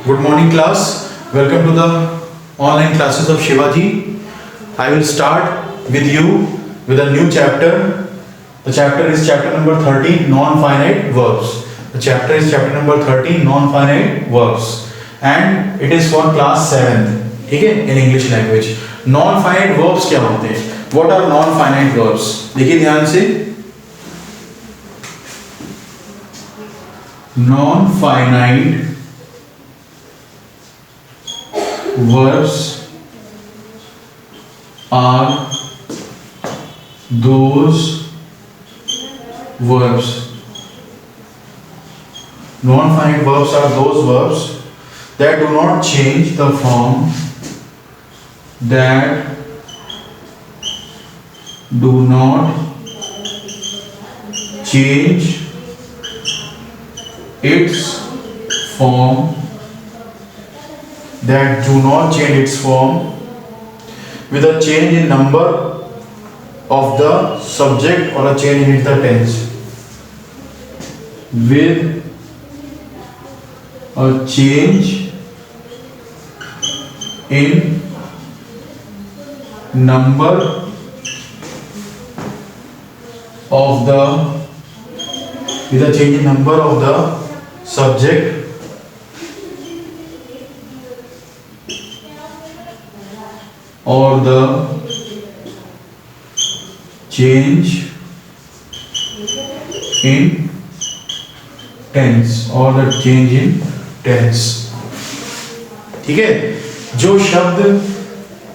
Good morning class. Welcome to the online classes of Shivaji. I will start with you with a new chapter. The chapter is chapter number 13, non-finite verbs. The chapter is chapter number 13, non-finite verbs, and it is for class 7th. ठीक है, in English language. Non-finite verbs क्या होते हैं? What are non-finite verbs? देखिए ध्यान से. Non-finite verbs are those verbs. Non-finite verbs are those verbs that do not change the form, that do not change its form, that do not change its form with a change in number of the subject or a change in the tense, with a change in number of the with a change in number of the subject or the change in tense or the change in tense. ठीक है, जो शब्द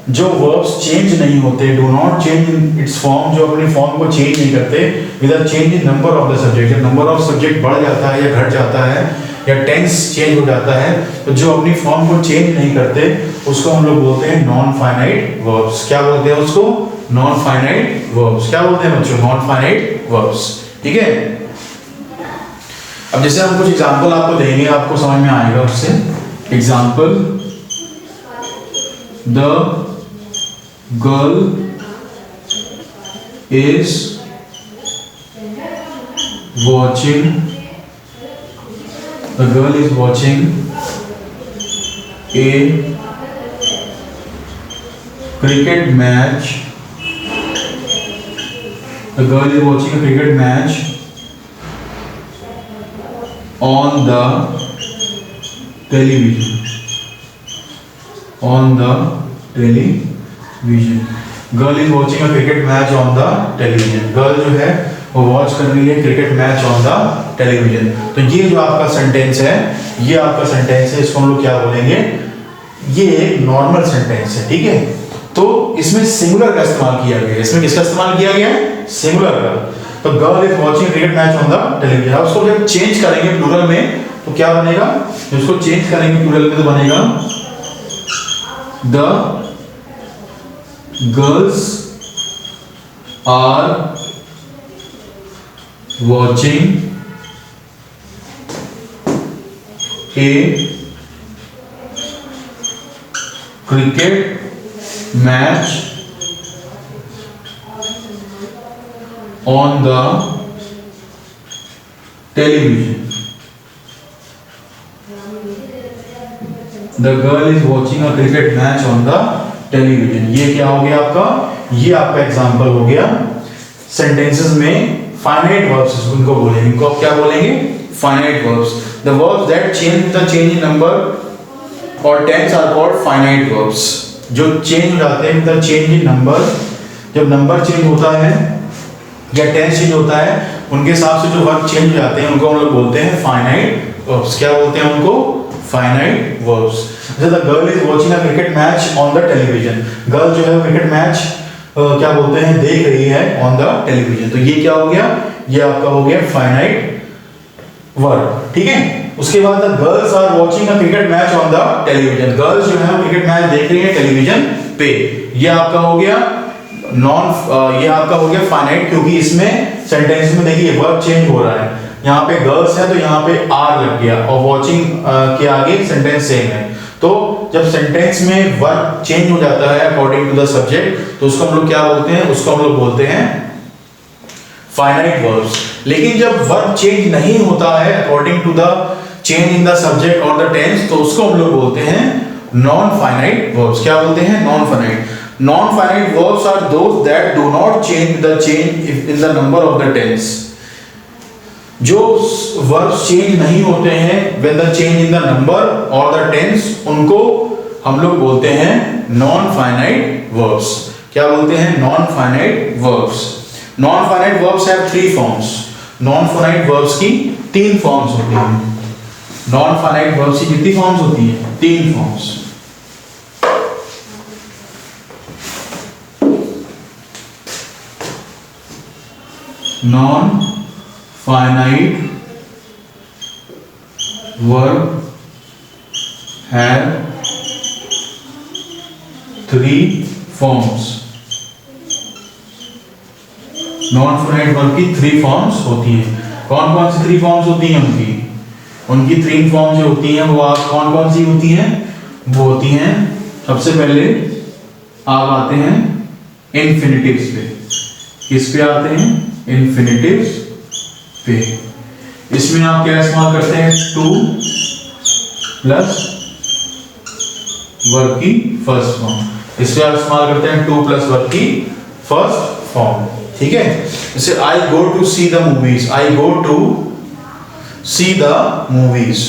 जो verbs change नहीं होते, do not change in its form, जो अपनी form को चेंज नहीं करते with a change in number of the subject. जब नंबर ऑफ सब्जेक्ट बढ़ जाता है या घट जाता है या टेंस चेंज हो जाता है, तो जो अपनी फॉर्म को चेंज नहीं करते उसको हम लोग बोलते हैं नॉन फाइनाइट वर्ब्स. क्या बोलते हैं उसको? Non finite verbs. क्या बोलते हैं बच्चों? Non finite verbs. ठीक है, अब जैसे हम कुछ एग्जांपल आपको देंगे, आपको समझ में आएगा उससे. Example, the girl is watching a cricket match. The girl is watching a cricket match on the television. Girl is watching a cricket match on the television. Girl जो है वो वॉच कर रही है cricket match on the television. तो ये जो आपका सेंटेंस है, ये आपका सेंटेंस है, इसको हम लोग क्या बोलेंगे? ये एक नॉर्मल सेंटेंस है. ठीक है, तो इसमें सिंगुलर का इस्तेमाल किया गया है. इसमें किसका इस्तेमाल किया गया है? सिंगुलर का. तो girl is watching cricket match on the television. अब उसको जब चेंज करेंगे प्लूरल में तो क्या बनेगा? उसको चेंज करेंगे प्लूरल में तो बनेगा the girls are watching a cricket match on the television. The girl is watching a cricket match on the television. ये क्या हो गया आपका? ये आपका एग्जांपल हो गया सेंटेंसेस में फाइनाइट वर्ब्स उनको बोलेंगे. इनको आप क्या बोलेंगे? Finite verbs. The verbs that change in number और tense are called finite verbs. जो चेंज हो जाते हैं द चेंज इन नंबर, जब नंबर चेंज होता है या टेंस चेंज होता है उनके हिसाब से जो वर्ब चेंज हो जाते हैं उनको हम लोग बोलते हैं फाइनाइट वर्ब्स. क्या बोलते हैं उनको? Finite verbs. जैसे the girl is watching a cricket match on the television. Girl जो है क्रिकेट मैच क्या बोलते हैं? देख रही है ऑन द टेलीविजन. तो ये क्या हो गया? ये आपका हो गया फाइनाइट वर्ब. ठीक है, उसके बाद the girls are watching a cricket match on the television. Girls जो है क्रिकेट मैच देख रही है टेलीविजन पे. ये आपका हो गया ये आपका हो गया फाइनाइट, क्योंकि इसमें सेंटेंस में देखिए वर्ब चेंज हो रहा है. यहाँ पे गर्ल्स है तो यहाँ पे आर लग गया और वॉचिंग के आगे सेंटेंस सेम है. तो जब सेंटेंस में वर्ब चेंज हो जाता है अकॉर्डिंग टू द सब्जेक्ट तो उसको हम लोग क्या बोलते हैं? उसको हम लोग बोलते हैं फाइनाइट वर्ब्स. लेकिन जब वर्ब चेंज नहीं होता है according to the change in the subject और द टेंस, तो उसको हम लोग बोलते हैं नॉन फाइनाइट वर्ब्स। क्या बोलते हैं? Non finite. Non finite verbs are those that do not change in the number of the tense. जो वर्ब्स चेंज नहीं होते हैं when the change in the number और द टेंस, उनको हम लोग बोलते हैं नॉन फाइनाइट वर्ब्स। क्या बोलते हैं? Non finite verbs. Non finite verbs have 3 forms. Non finite verbs की 3 फॉर्म्स होती हैं। नॉन फाइनाइट वर्ब्स की कितनी फॉर्म्स होती हैं? 3 forms. Non finite verb have 3 forms. Non finite verb की 3 फॉर्म्स होती हैं। कौन कौन सी 3 फॉर्म्स होती हैं उनकी 3 फॉर्म्स जो होती हैं वो आप कौन कौन सी होती हैं? वो होती हैं, सबसे पहले आप आते हैं इन्फिनिटिव्स पे। किस पे आते हैं? इन्फिनिटिव्स पे। इसमें आप क्या इस्तेमाल करते हैं? टू प्लस वर्ब की फर्स्ट फॉर्म। इसमें आप इस्तेमाल करते हैं टू प्लस वर्ब की फर्स्ट फॉर्म। ठीक है? जैसे I go to see the movies, I go to see the movies,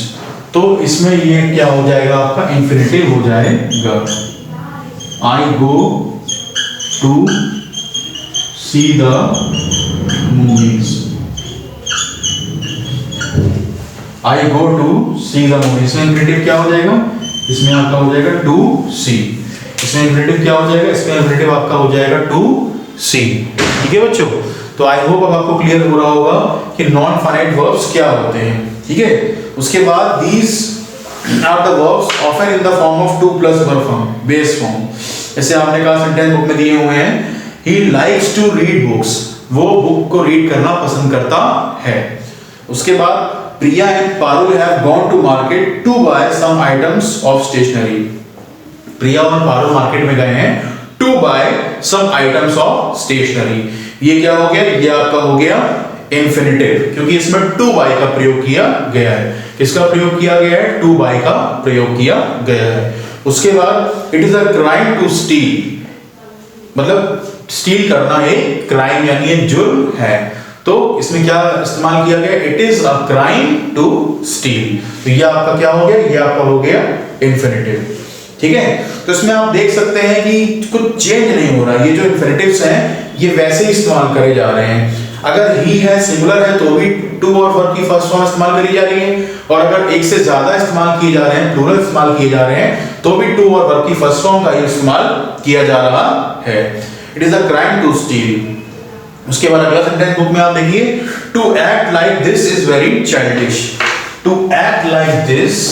तो इसमें ये क्या हो जाएगा? आपका इन्फिनिटिव हो जाएगा। I go to see the movies, I go to see the movies. इसमें इन्फिनिटिव क्या हो जाएगा? इसमें आपका हो जाएगा टू सी। इसमें इन्फिनिटिव क्या हो जाएगा? इसमें इन्फिनिटिव आपका हो जाएगा टू सी। ठीक है बच्चों? तो आई होप अब आपको क्लियर हो रहा होगा कि नॉन फाइनाइट वर्ब्स क्या होते हैं। ठीक है? उसके बाद these are the verbs often in the form of to plus verb form, base form. जैसे आपने कहा सेंटेंस बुक में दिए हुए हैं, he likes to read books, वो बुक को रीड करना पसंद करता है। उसके बाद Priya and Parul have gone to market to buy some items of stationery. Priya और पारुल मार्केट में गए हैं to buy some items of stationery. ये क्या हो गया? ये आपका हो गया इन्फिनिटिव, क्योंकि इसमें टू बाय का प्रयोग किया गया है। किसका प्रयोग किया गया है? टू बाय का प्रयोग किया गया है। उसके बाद it is a crime to steal, मतलब स्टील करना एक क्राइम यानी एक जुर्म है। तो इसमें क्या इस्तेमाल किया गया? It is a crime to steal. तो ये आपका क्या हो गया? ये आपका हो गया इन्फिनिटिव। ठीक है? तो इसमें आप देख सकते हैं कि कुछ चेंज नहीं हो रहा। ये जो इन्फिनिटिव्स हैं ये वैसे ही इस्तेमाल करे जा रहे हैं। अगर ही है, सिंगुलर है, तो भी टू और वर्ब की फर्स्ट फॉर्म इस्तेमाल करी जा रही है, और अगर एक से ज्यादा इस्तेमाल किए जा रहे हैं, प्लूरल इस्तेमाल किए जा रहे हैं, तो भी टू और वर्ब की फर्स्ट फॉर्म का ही इस्तेमाल किया जा रहा है। It is a crime to steal. उसके बाद अगला सेंटेंस बुक में आप देखिए, to act like this is very childish. To act like this,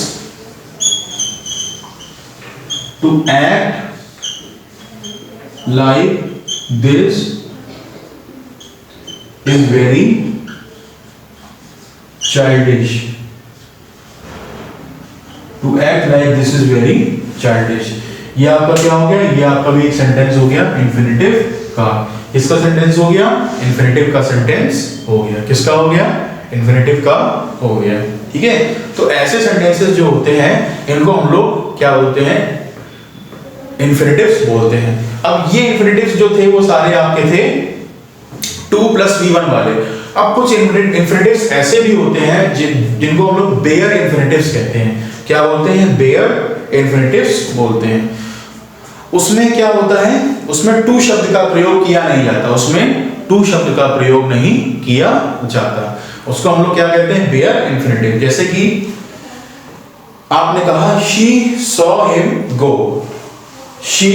to act like this is very childish. To act like this is very childish. ये आपका क्या हो गया? ये आपका भी एक सेंटेंस हो गया इन्फिनिटिव का। इसका सेंटेंस हो गया, इन्फिनिटिव का सेंटेंस हो गया। किसका हो गया? इन्फिनिटिव का हो गया। ठीक है? तो ऐसे सेंटेंसेस जो होते हैं इनको हम लोग क्या बोलते हैं? इन्फिनिटिव्स बोलते हैं। अब ये इन्फिनिटिव्स जो थे वो सारे आपके थे टू प्लस V1 वाले। अब कुछ इन्फिनिटिव्स ऐसे भी होते हैं जिनको हम लोग बेयर इन्फिनिटिव्स कहते हैं। क्या बोलते हैं? बेयर इन्फिनिटिव्स बोलते हैं। उसमें क्या होता है? उसमें टू शब्द का प्रयोग किया नहीं जाता। उसमें टू शब्द का प्रयोग नहीं किया जाता। उसको हम लोग क्या कहते हैं? Bare infinitive. जैसे कि आपने कहा she saw him go, she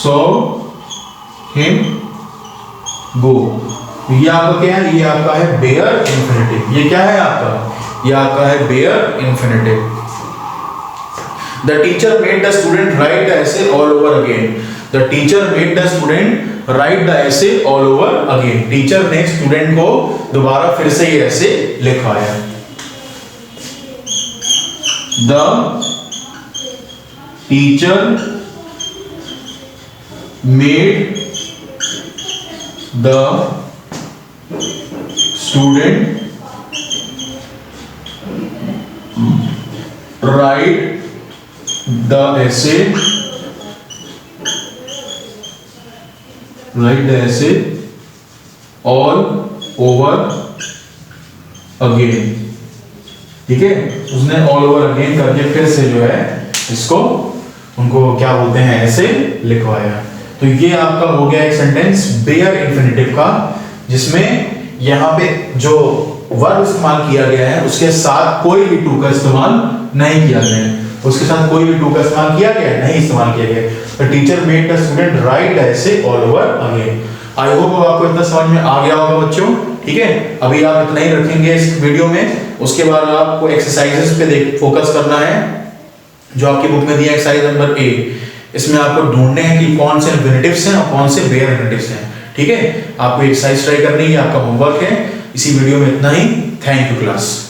saw him go. ये आपका क्या है? ये आपका है बेयर इन्फिनिटिव। ये क्या है आपका? ये आपका है bare infinitive. The teacher made the student write the essay all over again. The teacher made the student write the essay all over again. Teacher ने स्टूडेंट को दोबारा फिर से ये essay लिखवाया। The teacher made the student right the ऐसे all over again. ठीक है, उसने ऑल ओवर अगेन करके फिर से जो है इसको उनको क्या बोलते हैं ऐसे लिखवाया। तो ये आपका हो गया एक सेंटेंस बेयर इंफिनिटिव का, जिसमें यहाँ पे जो वर्ब इस्तेमाल किया गया है उसके साथ कोई भी टू का इस्तेमाल नहीं किया गया है। उसके साथ कोई भी टू का इस्तेमाल किया गया नहीं इस्तेमाल किया गया। The teacher made the student write ऐसे all over again. I hope आपको इतना समझ में आ गया होगा बच्चों। ठीक है, अभी आप इतना ही रखेंगे इस वीडियो में। उसके बाद आपको एक्सरसाइजेस पे फोकस करना है जो आपकी बुक में दिया एक्सरसाइज नंबर 8। इसमें आपको ढूंढने हैं कि कौन से इन्फिनिटिव्स हैं और कौन से बेयर इन्फिनिटिव्स हैं। ठीक है, आपको एक्सरसाइज ट्राई करनी है, आपका होमवर्क है। इसी वीडियो में इतना ही। Thank you class.